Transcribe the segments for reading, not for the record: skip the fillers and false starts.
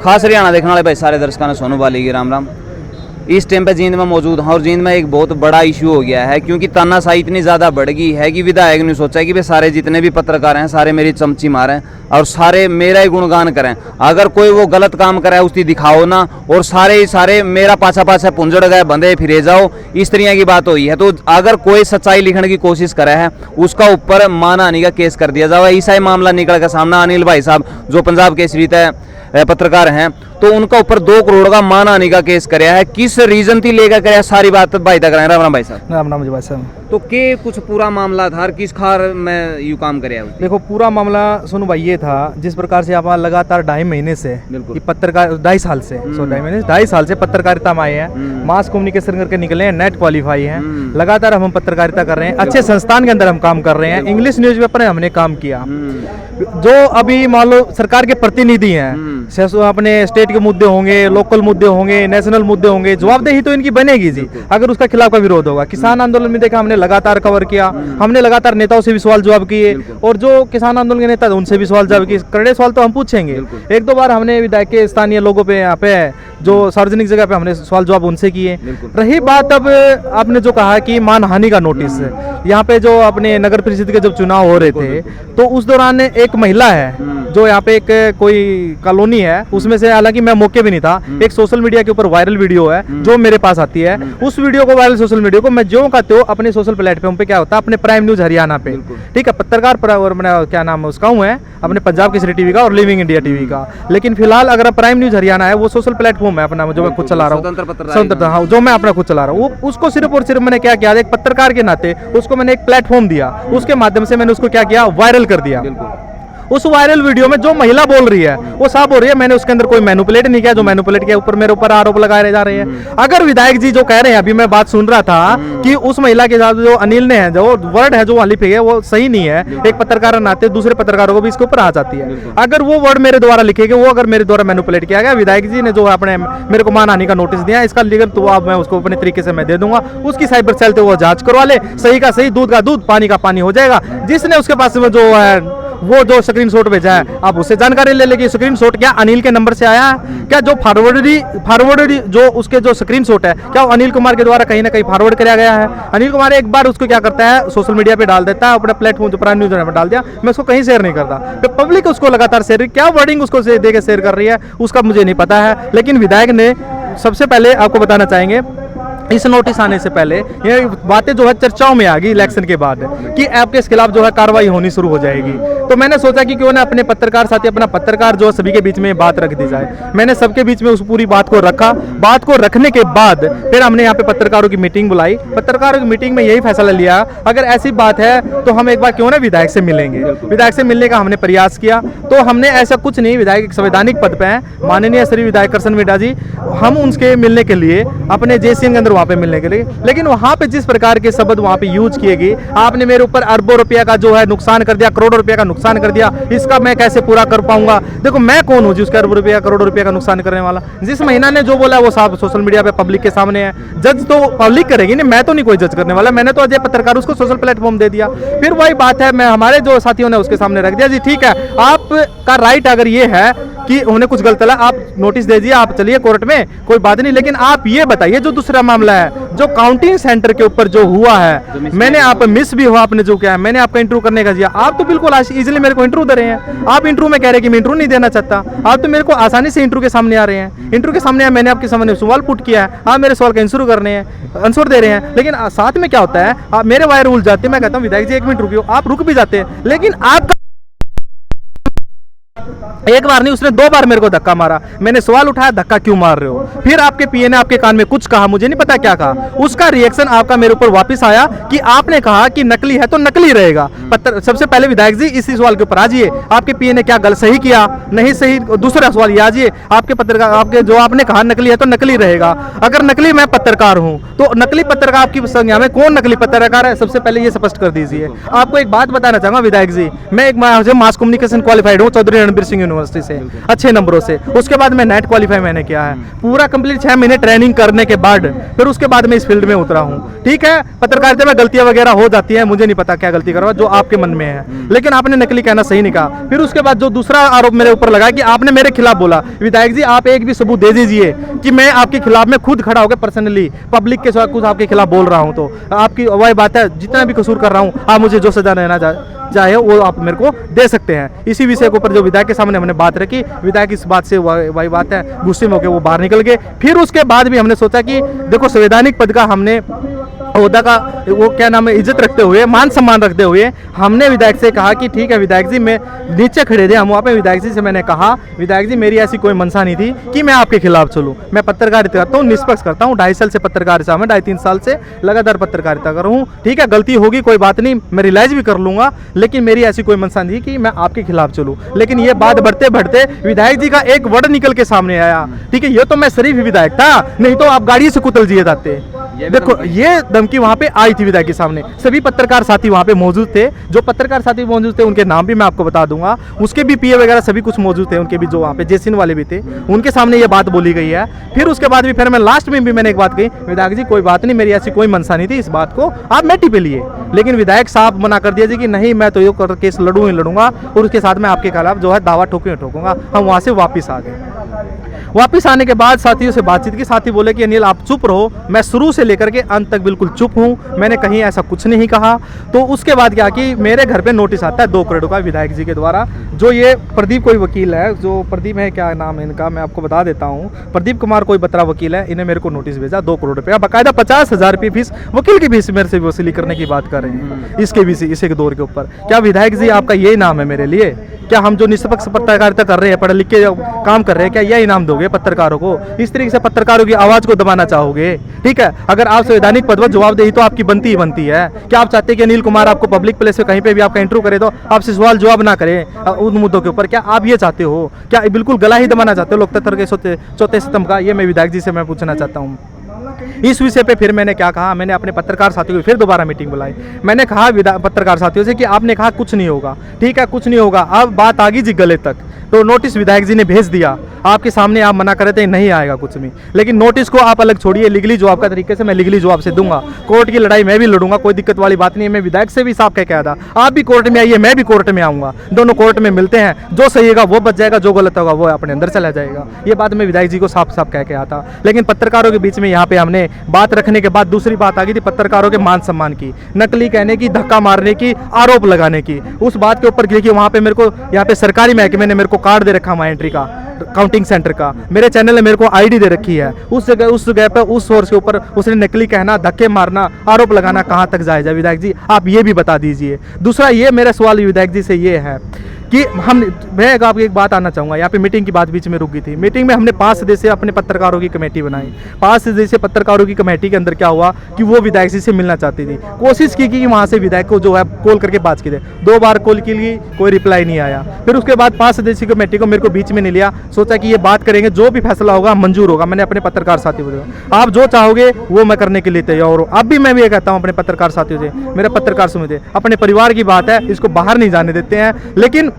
खास हरियाणा देखने वाले भाई सारे दर्शकों ने सोनू बाली की राम राम। इस टाइम पे जींद में मौजूद हूँ और जींद में एक बहुत बड़ा इशू हो गया है, क्योंकि तानाशाही इतनी ज़्यादा बढ़ गई है कि विधायक ने सोचा कि भाई सारे जितने भी पत्रकार हैं सारे मेरी चमची मारें और सारे मेरा ही गुणगान करें। अगर कोई वो गलत काम करे उसकी दिखाओ ना, और सारे ही सारे मेरा पाछा पाछा पुंजड़ गए बंदे फिरे जाओ, इस तरह की बात हुई है। तो अगर कोई सच्चाई लिखने की कोशिश करे है उसका ऊपर मानहानि का केस कर दिया जाए। ऐसा ही मामला निकल का सामना अनिल भाई साहब जो पंजाब केसरी पत्रकार हैं, तो उनका ऊपर 2 करोड़ का मानहानि का केस कराया है। किस रीजन थी लेकर कराया, सारी बात भाई तक कराए। राम राम भाई साहब। राम राम जी भाई साहब। तो के कुछ पूरा मामला था, किस खार में यू काम कराया? देखो पूरा मामला सुनो भाई ये था, जिस प्रकार से आप लगातार 2.5 महीने से ये पत्रकार 2.5 साल से 2.5 साल से पत्रकारिता में आए हैं, मास कम्युनिकेशन करके निकले हैं, नेट क्वालिफाई हैं, लगातार हम पत्रकारिता कर रहे हैं, अच्छे संस्थान के अंदर हम काम कर रहे हैं, इंग्लिश न्यूज़पेपर में हमने काम किया। जो अभी मान लो सरकार के प्रतिनिधि हैं, अपने स्टेट के मुद्दे होंगे, लोकल मुद्दे होंगे, नेशनल मुद्दे होंगे, जवाबदेही तो इनकी बनेगी जी अगर उसका खिलाफ का विरोध होगा। किसान आंदोलन में देखा हमने लगातार कवर किया, हमने लगातार नेताओं से भी सवाल जवाब किए, और जो किसान आंदोलन के नेता उनसे भी सवाल जवाब किए। कड़े सवाल तो हम पूछेंगे। 1-2 बार हमने विधायक के स्थानीय लोगों पे यहाँ पे जो सार्वजनिक जगह पे हमने सवाल जवाब उनसे किए। रही बात अब आपने जो कहा कि मानहानि का नोटिस, यहाँ पे जो अपने नगर परिषद के जब चुनाव हो रहे थे तो उस दौरान एक महिला है जो यहाँ पे एक कोई कॉलोनी है, उसमें से हालांकि मैं मौके भी नहीं था, एक सोशल मीडिया के ऊपर वायरल वीडियो है जो मेरे पास आती है। उस वीडियो को वायरल सोशल मीडिया को मैं जो का त्यो अपने सोशल प्लेटफॉर्म पे क्या होता है, अपने प्राइम न्यूज हरियाणा पे, ठीक है, पत्रकार क्या नाम है उसका हूँ है अपने पंजाब केसरी टीवी का और लिविंग इंडिया टीवी का। लेकिन फिलहाल अगर प्राइम न्यूज हरियाणा है वो सोशल प्लेटफॉर्म है अपना, जो मैं खुद चला रहा हूँ, जो मैं अपना खुद चला रहा हूँ, उसको सिर्फ और सिर्फ मैंने क्या किया, एक पत्रकार के नाते उसको मैंने एक प्लेटफॉर्म दिया, उसके माध्यम से मैंने उसको क्या किया, वायरल कर दिया। उस वायरल वीडियो में जो महिला बोल रही है वो साफ हो रही है मैंने उसके अंदर कोई मैनिपुलेट नहीं किया, जो मैनिपुलेट किया ऊपर मेरे ऊपर आरोप लगाए जा रहे हैं। अगर विधायक जी जो कह रहे हैं, अभी मैं बात सुन रहा था कि उस महिला के साथ जो अनिल ने है, जो वर्ड है जो वहां लिखे गए वो सही नहीं है, एक पत्रकार नाते दूसरे पत्रकारों को भी इसके ऊपर आ जाती है। अगर वो वर्ड मेरे द्वारा लिखे गए, वो अगर मेरे द्वारा मैनिपुलेट किया गया, विधायक जी ने जो अपने मेरे को मानहानि का नोटिस दिया, इसका लीगल तो अब मैं उसको अपने तरीके से मैं दे दूंगा, उसकी साइबर सेल से वो जांच करवा ले, सही का सही, दूध का दूध, पानी का पानी हो जाएगा। जिसने उसके पास में जो है वो जो स्क्रीनशॉट भेजा है आप उससे जानकारी ले लेगी। स्क्रीनशॉट क्या अनिल के नंबर से आया है क्या, जो फॉरवर्ड जो उसके जो स्क्रीनशॉट है क्या वो अनिल कुमार के द्वारा कहीं ना कहीं फॉरवर्ड किया गया है? अनिल कुमार एक बार उसको क्या करता है सोशल मीडिया पे डाल देता है, अपने प्लेटफॉर्म जो प्राइम न्यूज पर डाल दिया, मैं उसको कहीं शेयर नहीं करता, तो पब्लिक उसको लगातार शेयर, क्या वर्डिंग उसको देकर शेयर कर रही है उसका मुझे नहीं पता है। लेकिन विधायक ने सबसे पहले आपको बताना चाहेंगे, इस नोटिस आने से पहले ये बातें जो है चर्चाओं में आ गई इलेक्शन के बाद कि आपके इस खिलाफ जो है कार्रवाई होनी शुरू हो जाएगी। तो मैंने सोचा कि क्यों ना अपने पत्रकार साथी, अपना पत्रकार जो सभी के बीच में बात रख दी जाए। मैंने सबके बीच में उस पूरी बात को रखा। बात को रखने के बाद फिर हमने यहाँ पे पत्रकारों की मीटिंग बुलाई। पत्रकारों की मीटिंग में यही फैसला लिया, अगर ऐसी बात है तो हम एक बार क्यों ना विधायक से मिलेंगे। विधायक से मिलने का हमने प्रयास किया, तो हमने ऐसा कुछ नहीं, विधायक एक संवैधानिक पद पे हैं, माननीय श्री विधायक कृष्ण मीणा जी, हम उनके मिलने के लिए अपने जेसीएन के अंदर वहाँ पे मिलने के लिए, लेकिन वहाँ पे जिस प्रकार के शब्द वहाँ पे यूज किए गए, आपने मेरे ऊपर अरबों रुपया का जो है नुकसान कर दिया, करोड़ों रुपया का नुकसान कर दिया, इसका मैं कैसे पूरा कर पाऊंगा? देखो मैं कौन हूँ जी उसके अरबों रुपया करोड़ों रुपया का नुकसान करने वाला? जिस महिला ने जो बोला वो साफ सोशल मीडिया पे पब्लिक के सामने है, जज तो पब्लिक करेगी नहीं, मैं तो नहीं कोई जज करने वाला, मैंने तो अजय पत्रकार उसको सोशल प्लेटफॉर्म दे दिया। फिर वही बात है, मैं हमारे जो साथियों ने उसके सामने रख दिया, जी ठीक है आपका राइट अगर ये है कि उन्हें कुछ गलत लगा, आप नोटिस दे दिए, आप चलिए कोर्ट में, कोई बात नहीं, लेकिन आप ये बताइए जो दूसरा मामला है जो काउंटिंग सेंटर के ऊपर जो हुआ है, मैंने आप मिस भी हुआ, आपने जो किया है, मैंने आपका इंटरव्यू करने का दिया, आप तो बिल्कुल इजीली मेरे को इंटरव्यू दे रहे हैं। आप इंटरव्यू में कह रहे हैं कि मैं इंटरव्यू नहीं देना चाहता, आप तो मेरे को आसानी से इंटरव्यू के सामने आ रहे हैं, इंटरव्यू के सामने मैंने आपके सामने सवाल पुट किया है, आप मेरे सवाल का आंसर दे रहे हैं, लेकिन साथ में क्या होता है, आप मेरे वायर उल जाते हैं, मैं कहता हूँ विधायक जी 1 मिनट रुकियो, आप रुक भी जाते हैं, लेकिन आपका एक बार नहीं उसने 2 बार मेरे को धक्का मारा। मैंने सवाल उठाया धक्का क्यों मार रहे हो? फिर आपके पीए ने आपके कान में कुछ कहा, मुझे नहीं पता क्या कहा, उसका रिएक्शन आपका मेरे ऊपर वापस आया कि आपने कहा कि नकली है तो नकली रहेगा। सबसे पहले विधायक जी इसी सवाल के ऊपर आ जाइए, आपके पीए ने क्या गलत सही किया नहीं सही, दूसरा सवाल ये आ जाइए, आपके पत्रकार आपके जो आपने कहा नकली है तो नकली रहेगा। अगर नकली मैं पत्रकार हूं तो नकली पत्रकार आपकी संज्ञा में कौन नकली पत्रकार है? सबसे पहले ये स्पष्ट कर दीजिए। आपको एक बात बताना चाहूंगा विधायक जी, मैं एक मास कम्युनिकेशन क्वालिफाइड हूँ चौधरी रणबीर सिंह यूनिवर्सिटी से अच्छे नंबरों से। उसके बाद मैं नेट क्वालिफाई मैंने किया है, पूरा कंप्लीट 6 महीने ट्रेनिंग करने के बाद फिर उसके बाद मैं इस फील्ड में उतरा हूँ। ठीक है, पत्रकारिता में गलतियां वगैरह हो जाती है, मुझे नहीं पता क्या गलती करवा जो आपके मन में है, लेकिन आपने नकली कहना सही नहीं कहा। फिर उसके बाद जो दूसरा आरोप मेरे ऊपर लगा कि आपने मेरे खिलाफ बोला, विधायक जी आप एक भी सबूत दे दीजिए कि मैं आपके खिलाफ में खुद खड़ा होकर पर्सनली पब्लिक के साथ कुछ आपके खिलाफ बोल रहा हूं, तो आपकी वही बात है, जितना भी कसूर कर रहा हूं आप मुझे जो सजा देना चाहे वो आप मेरे को दे सकते हैं। इसी विषय के ऊपर जो विधायक के सामने हमने बात रखी, विधायक इस बात से वही बात है गुस्से में होकर वो बाहर निकल गए। फिर उसके बाद भी हमने सोचा कि देखो संवैधानिक पद का हमने ओहदा का वो क्या नाम है इज्जत रखते हुए, मान सम्मान रखते हुए हमने विधायक से कहा कि ठीक है विधायक जी, मैं नीचे खड़े थे हम वहाँ पे, विधायक जी से मैंने कहा विधायक जी मेरी ऐसी कोई मंशा नहीं थी कि मैं आपके खिलाफ चलूँ, मैं पत्रकारिता करता हूँ, निष्पक्ष करता हूँ, 2.5 साल से पत्रकारिता में 2.5-3 साल से लगातार पत्रकारिता कर रहा हूँ। ठीक है, गलती होगी कोई बात नहीं, मैं रियलाइज भी कर लूंगा, लेकिन मेरी ऐसी कोई मंशा नहीं कि मैं आपके खिलाफ चलूँ। लेकिन ये बात बढ़ते बढ़ते विधायक जी का एक वर्ड निकल के सामने आया। ठीक है, ये तो मैं शरीफ विधायक था, नहीं तो आप गाड़ी से कुतल दिए जाते। देखो ये धमकी वहां पे आई थी विधायक के सामने। सभी पत्रकार साथी वहां पे मौजूद थे, जो पत्रकार साथी मौजूद थे उनके नाम भी मैं आपको बता दूंगा, उसके भी पीए वगैरह सभी कुछ मौजूद थे, उनके भी जो वहां पे जेसिन वाले भी थे, उनके सामने ये बात बोली गई है। फिर उसके बाद भी फिर मैं लास्ट में भी मैंने एक बात कही, विधायक जी कोई बात नहीं, मेरी ऐसी कोई मंशा नहीं थी, इस बात को आप मेटी पे लिए। लेकिन विधायक साहब मना कर दिया जी कि नहीं मैं तो ये केस लड़ूं ही लड़ूंगा और उसके साथ मैं आपके खिलाफ जो है दावा ठोकूंगा। हम वहां से वापिस आ गए। वापिस आने के बाद साथियों से बातचीत की, साथी बोले कि अनिल आप चुप रहो, मैं शुरू से लेकर के अंत तक बिल्कुल चुप हूं, मैंने कहीं ऐसा कुछ नहीं कहा। तो उसके बाद क्या कि मेरे घर पे नोटिस आता है 2 करोड़ का विधायक जी के द्वारा। जो ये प्रदीप कोई वकील है, जो प्रदीप है, क्या नाम है इनका मैं आपको बता देता हूँ, प्रदीप कुमार कोई बत्रा वकील है, इन्हें मेरे को नोटिस भेजा 2 करोड़ रुपया, बाकायदा 50,000 रुपये फीस, वकील की फीस मेरे से वसूली करने की बात कर रहे हैं इसके भी इसी के दौर के ऊपर। क्या विधायक जी आपका यही नाम है मेरे लिए? क्या हम जो निष्पक्ष पत्रकारिता कर रहे हैं, पढ़ लिख के काम कर रहे हैं, क्या यह इनाम दोगे पत्रकारों को? इस तरीके से पत्रकारों की आवाज को दबाना चाहोगे? ठीक है, अगर आप संवैधानिक पद पर जवाबदेही तो आपकी बनती ही बनती है। क्या आप चाहते हैं कि अनिल कुमार आपको पब्लिक प्लेस पे कहीं पे भी आपका इंटरव्यू करे तो आपसे सवाल जवाब ना करे उन मुद्दों के ऊपर? क्या आप ये चाहते हो? क्या बिल्कुल गला ही दबाना चाहते हो लोकतंत्र के चौथे स्तंभ का? ये मैं विधायक जी से मैं पूछना चाहता हूँ। इस विषय पे फिर मैंने क्या कहा, मैंने अपने पत्रकार साथियों की फिर दोबारा मीटिंग बुलाई। मैंने कहा पत्रकार साथियों से कि आपने कहा कुछ नहीं होगा, ठीक है कुछ नहीं होगा, अब बात आ गई जी गले तक, तो नोटिस विधायक जी ने भेज दिया आपके सामने, आप मना करे थे नहीं आएगा कुछ भी, लेकिन नोटिस को आप अलग छोड़िए, लीगली जवाब का तरीके से मैं लीगली जवाब से दूंगा, कोर्ट की लड़ाई मैं भी लड़ूंगा, कोई दिक्कत वाली बात नहीं है। मैं विधायक से भी साफ कह के आया था, आप भी कोर्ट में आइए, मैं भी कोर्ट में आऊंगा, दोनों कोर्ट में मिलते हैं, जो सही होगा वो बच जाएगा, जो गलत होगा वो अपने अंदर चला जाएगा। ये बात मैं विधायक जी को साफ साफ कह के आया था। लेकिन पत्रकारों के बीच में यहाँ पे हमने बात रखने के बाद दूसरी बात आ गई थी पत्रकारों के मान सम्मान की, नकली कहने की, धक्का मारने की, आरोप लगाने की। उस बात के ऊपर देखिए वहाँ पे मेरे को यहाँ पे सरकारी महकमे ने मेरे को कार्ड दे रखा है एंट्री का, काउंटिंग सेंटर का, मेरे चैनल ने मेरे को आईडी दे रखी है। उस जगह पे उस सोर्स के ऊपर उसने नकली कहना, धक्के मारना, आरोप लगाना कहाँ तक जायज है? विधायक जी आप ये भी बता दीजिए। दूसरा ये मेरा सवाल विधायक जी से ये है कि मैं आपको एक बात आना चाहूँगा, यहाँ पे मीटिंग की बात बीच में रुक गई थी। मीटिंग में हमने 5 सदस्य अपने पत्रकारों की कमेटी बनाई। 5 सदस्य पत्रकारों की कमेटी के अंदर क्या हुआ कि वो विधायक जी से मिलना चाहती थी, कोशिश की कि वहाँ से विधायक को जो है कॉल करके बात की दे। 2 बार कॉल के लिए कोई रिप्लाई नहीं आया। फिर उसके बाद 5 सदस्य कमेटी को मेरे को बीच में नहीं लिया, सोचा कि ये बात करेंगे, जो भी फैसला होगा मंजूर होगा। मैंने अपने पत्रकार साथियों को, आप जो चाहोगे वो मैं करने के लिए तैयार हूँ। अब भी मैं भी ये कहता हूँ अपने पत्रकार साथियों से, मेरे पत्रकार समिति अपने परिवार की बात है, इसको बाहर नहीं जाने देते हैं। लेकिन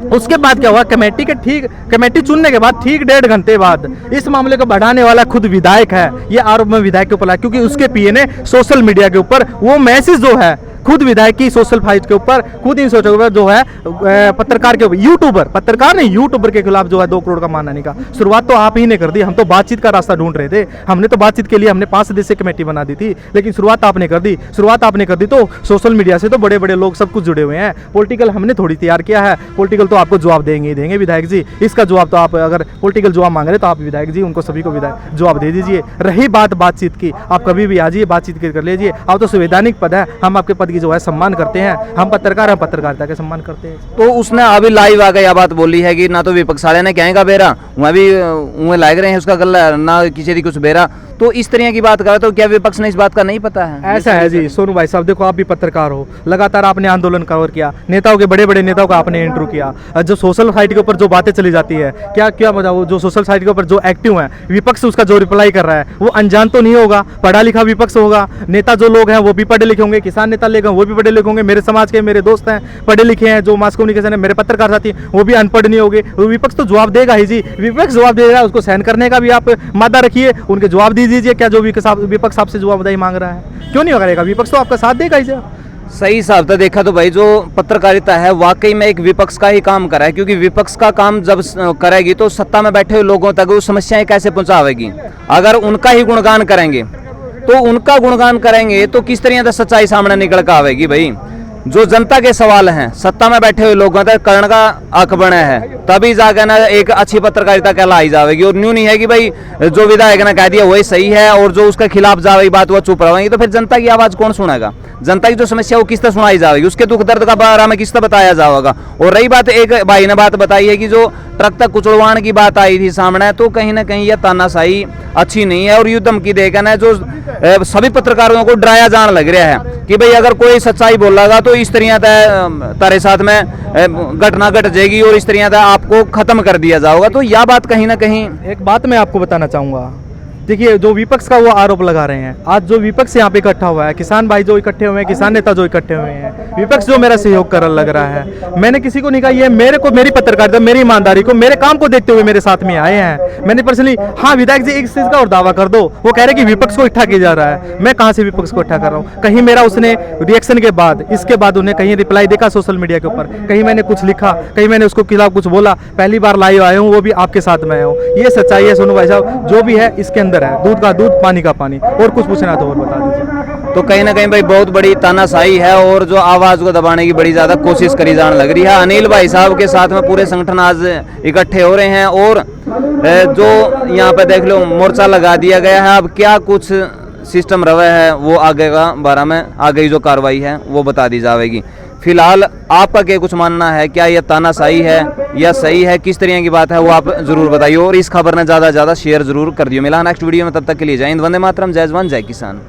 उसके बाद क्या हुआ, कमेटी चुनने के बाद ठीक 1.5 घंटे बाद इस मामले को बढ़ाने वाला खुद विधायक है। ये आरोप में विधायक के ऊपर है, क्योंकि उसके पीए ने सोशल मीडिया के ऊपर वो मैसेज जो है खुद विधायक की सोशल फाइट के ऊपर, खुद इन सोचों के ऊपर जो है पत्रकार के यूट्यूबर, पत्रकार नहीं यूट्यूबर के खिलाफ जो है 2 करोड़ का मानहानि का शुरुआत तो आप ही ने कर दी। हम तो बातचीत का रास्ता ढूंढ रहे थे, हमने तो बातचीत के लिए हमने 5 सदस्य कमेटी बना दी थी, लेकिन शुरुआत आपने कर दी। तो सोशल मीडिया से तो बड़े बड़े लोग सब कुछ जुड़े हुए हैं, पॉलिटिकल हमने थोड़ी तैयार किया है। पॉलिटिकल तो आपको जवाब देंगे ही देंगे विधायक जी, इसका जवाब तो आप अगर पॉलिटिकल जवाब मांग रहे तो आप विधायक जी उनको सभी को विधायक जवाब दे दीजिए। रही बात बातचीत की, आप कभी भी आ जाइए, बातचीत कर लीजिए। आप तो संवैधानिक पद है, हम आपके पद की जो है सम्मान करते हैं, हम पत्रकार, हम पत्रकारिता के सम्मान करते हैं। तो उसने अभी लाइव आ गया बात बोली है कि ना तो विपक्ष वाले ने कहेगा बेरा वहाँ भी उन्हें लाग रहे हैं उसका गला, ना किसी की कुछ बेरा, तो इस तरह की बात कर रहे हो, तो क्या विपक्ष ने इस बात का नहीं पता है? ऐसा है जी सोनू भाई साहब, देखो आप भी पत्रकार हो, लगातार आपने आंदोलन कवर किया, नेताओं के बड़े बड़े नेताओं का आपने इंटरव्यू किया, जो सोशल साइट के ऊपर जो बातें चली जाती है, क्या क्या बताओ, जो सोशल साइट के ऊपर जो एक्टिव है विपक्ष, उसका जो रिप्लाई कर रहा है वो अनजान तो नहीं होगा, पढ़ा लिखा विपक्ष होगा। नेता जो लोग हैं वो भी पढ़े लिखे होंगे, किसान नेता लोग हैं वो भी पढ़े लिखे होंगे, मेरे समाज के मेरे दोस्त हैं पढ़े लिखे हैं, जो मास कम्युनिकेशन है मेरे पत्रकार साथी वो भी अनपढ़ नहीं होंगे। विपक्ष तो जवाब देगा ही जी, विपक्ष जवाब दे रहा है, उसको सहन करने का भी आप मादा रखिए, उनके जवाब दे दीजिए। क्या जो विपक्ष आपसे जवाबदेही मांग रहा है, क्यों नहीं करेगा? विपक्ष तो आपका साथ देगा ही। सही हिसाब से देखा तो भाई जो पत्रकारिता है वाकई में एक विपक्ष का ही काम करा है, क्योंकि विपक्ष का काम जब करेगी तो सत्ता में बैठे हुए लोगों तक वो समस्याएं कैसे पहुंचावेगी। अगर उनका ही गुणगान करेंगे तो उनका गुणगान करेंगे तो किस तरह से सच्चाई सामने निकल कर आवेगी भाई। जो जनता के सवाल हैं सत्ता में बैठे हुए लोगों तक करण का हक बने है, तभी जाकर ना एक अच्छी पत्रकारिता कहलाई जाएगी। और न्यू नहीं है कि भाई जो विधायक ने कह दिया वही सही है और जो उसके खिलाफ जाएगी बात वो चुप रहेगी, तो फिर जनता की आवाज कौन सुनेगा? जनता की जो समस्या वो किस तरह सुनाई जाएगी, उसके दुख दर्द का बारे में किस तरह बताया जाएगा। और रही बात, एक भाई ने बात बताई है कि जो ट्रक तक कुचलवान की बात आई थी सामने, तो कहीं ना कहीं यह तानाशाही अच्छी नहीं है। और युद्धम की देखना है जो सभी पत्रकारों को डराया जाने लग रहा है कि भाई अगर कोई सच्चाई बोलेगा तो इस तरह तारे साथ में घटना घट जाएगी और इस तरह आपको खत्म कर दिया जाएगा। तो यह बात कहीं ना कहीं, एक बात मैं आपको बताना चाहूँगा, देखिए जो विपक्ष का वो आरोप लगा रहे हैं, आज जो विपक्ष यहाँ पे इकट्ठा हुआ है, किसान भाई जो इकट्ठे हुए हैं, किसान नेता जो इकट्ठे हुए हैं, विपक्ष जो मेरा सहयोग कर लग रहा है, मैंने किसी को नहीं कहा, ये मेरे को मेरी पत्रकारिता मेरी ईमानदारी को मेरे काम को देखते हुए मेरे साथ में आए हैं। मैंने पर्सनली, हाँ विधायक जी एक चीज का और दावा कर दो, वो कह रहे कि विपक्ष को इकट्ठा किया जा रहा है। मैं कहाँ से विपक्ष को इकट्ठा कर रहा हूँ? कहीं मेरा उसने रिएक्शन के बाद, इसके बाद उन्हें कहीं रिप्लाई देखा सोशल मीडिया के ऊपर, कहीं मैंने कुछ लिखा, कहीं मैंने उसको खिलाफ कुछ बोला? पहली बार लाइव आया हूँ, वो भी आपके साथ में आया हूँ। ये सच्चाई है सोनू भाई साहब, जो भी है इसके अंदर है, दूध का दूध पानी का पानी। और कुछ पूछना तो और बता दीजिए। तो कहीं ना कहीं भाई बहुत बड़ी तानाशाही है और जो आवाज को दबाने की बड़ी ज्यादा कोशिश करी जाने लग रही है। अनिल भाई साहब के साथ में पूरे संगठन आज इकट्ठे हो रहे हैं और जो यहाँ पे देख लो मोर्चा लगा दिया गया है। अब क्या कुछ सिस्टम रवा है वो आगे का बारे में, आगे जो कार्रवाई है वो बता दी जाएगी। फिलहाल आपका क्या कुछ मानना है, क्या यह तानाशाही है या सही है, किस तरह की बात है वो आप जरूर बताइए और इस खबर ने ज़्यादा से ज़्यादा शेयर जरूर कर दियो। मिला नेक्स्ट वीडियो में, तब तक के लिए जय हिंद, वंदे मातरम, जय जवान जय किसान।